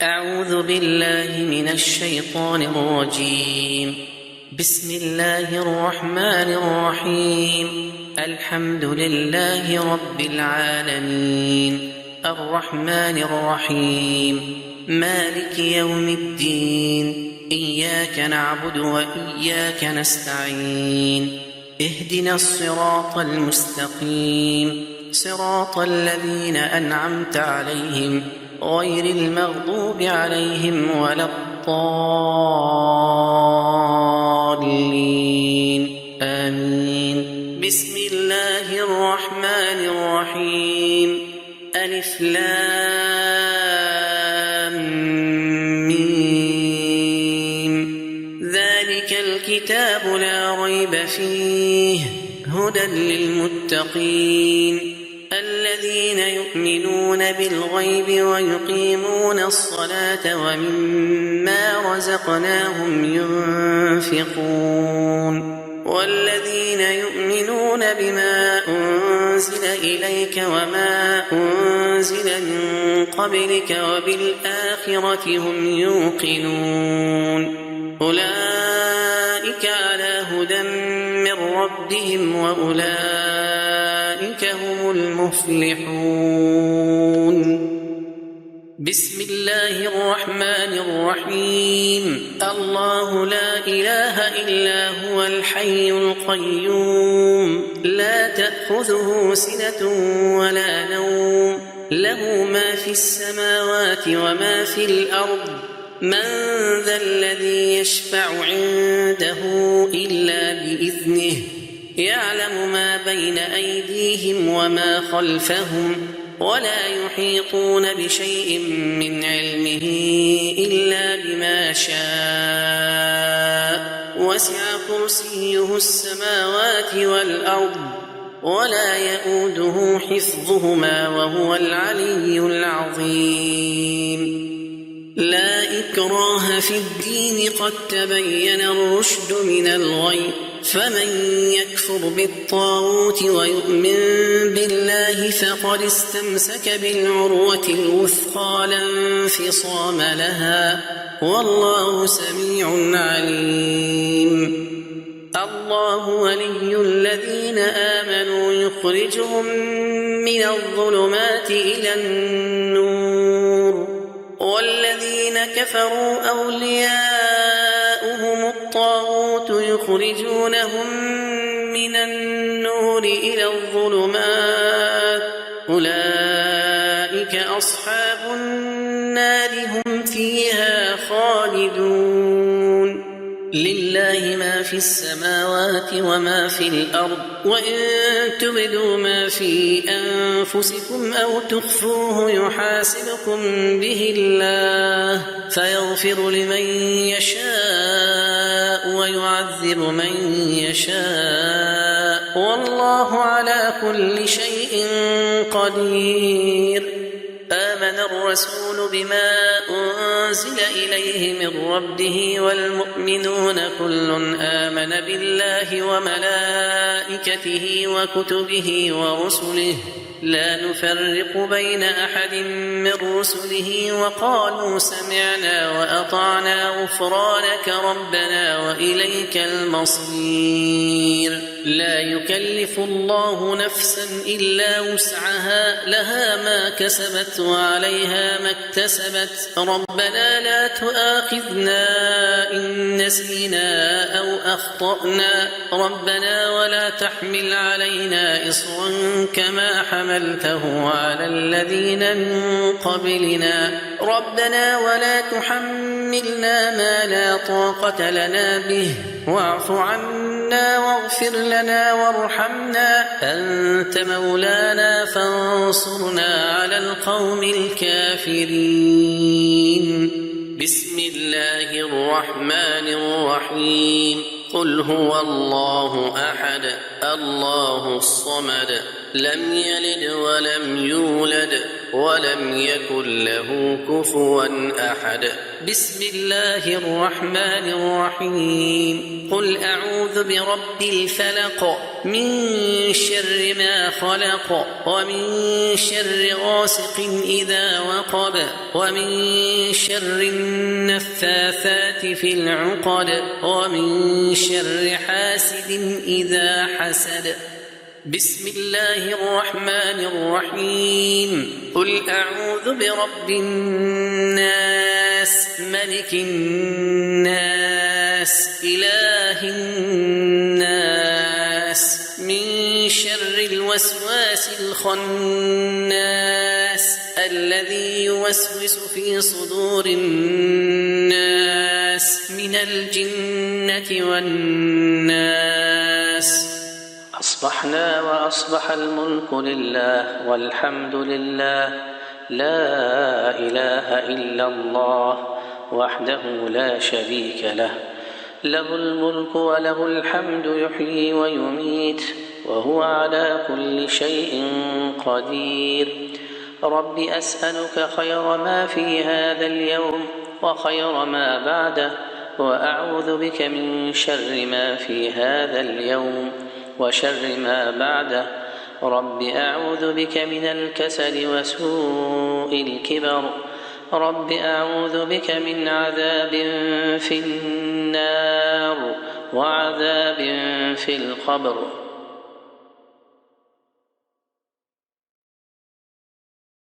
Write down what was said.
أعوذ بالله من الشيطان الرجيم. بسم الله الرحمن الرحيم. الحمد لله رب العالمين، الرحمن الرحيم، مالك يوم الدين، إياك نعبد وإياك نستعين، اهدنا الصراط المستقيم، صراط الذين أنعمت عليهم غير المغضوب عليهم ولا الضالين، آمين. بسم الله الرحمن الرحيم. ألف لام ميم. ذلك الكتاب لا ريب فيه هدى للمتقين الذين يؤمنون بالغيب ويقيمون الصلاة ومما رزقناهم ينفقون والذين يؤمنون بما أنزل إليك وما أنزل من قبلك وبالآخرة هم يوقنون أولئك على هدى من ربهم وأولئك هم المفلحون. بسم الله الرحمن الرحيم. الله لا إله إلا هو الحي القيوم، لا تأخذه سنة ولا نوم، له ما في السماوات وما في الأرض. من ذا الذي يشفع عنده إلا بإذنه، يعلم ما بين أيديهم وما خلفهم، ولا يحيطون بشيء من علمه إلا بما شاء، وسع كرسيه السماوات والأرض، ولا يؤوده حفظهما وهو العلي العظيم. لا إكراه في الدين، قد تبين الرشد من الغي، فمن يكفر بالطاغوت ويؤمن بالله فقد استمسك بالعروة الوثقى لا انفصام لها، والله سميع عليم. الله ولي الذين آمنوا يخرجهم من الظلمات إلى النور، والذين كفروا أولياؤهم الطاغوت يخرجونهم من النور إلى الظلمات، أولئك أصحاب النار هم فيها خالدون. لله ما في السماوات وما في الأرض، وإن تبدوا ما في أنفسكم أو تخفوه يحاسبكم به الله، فيغفر لمن يشاء ويعذب من يشاء، والله على كل شيء قدير. آمن الرسول بما أنزل إليه من ربه والمؤمنون كل آمن بالله وملائكته وكتبه ورسله، لا نفرق بين أحد من رسله، وقالوا سمعنا وأطعنا غفرانك ربنا وإليك المصير. لا يكلف الله نفسا إلا وسعها، لها ما كسبت وعليها ما اكتسبت، ربنا لا تؤاخذنا إن نسينا أو أخطأنا، ربنا ولا تحمل علينا إصرا كما حملته على الذين من قبلنا، ربنا ولا تحملنا ما لا طاقة لنا به، واعف عنا واغفر لنا وارحمنا، أنت مولانا فانصرنا على القوم الكافرين. بسم الله الرحمن الرحيم. قل هو الله أحد الله الصمد، لم يلد ولم يولد ولم يكن له كفوا أحد. بسم الله الرحمن الرحيم. قل أعوذ برب الفلق من شر ما خلق ومن شر غاسق إذا وقب ومن شر النفاثات في العقد ومن شر حاسد إذا حسد. بسم الله الرحمن الرحيم. قل أعوذ برب الناس ملك الناس إله الناس من شر الوسواس الخناس الذي يوسوس في صدور الناس من الجنة والناس. أصبحنا وأصبح الملك لله والحمد لله لا إله إلا الله وحده لا شريك له، له الملك وله الحمد يحيي ويميت وهو على كل شيء قدير. رب أسألك خير ما في هذا اليوم وخير ما بعده، وأعوذ بك من شر ما في هذا اليوم وشر ما بعده. رب أعوذ بك من الكسل وسوء الكبر. رب أعوذ بك من عذاب في النار وعذاب في القبر.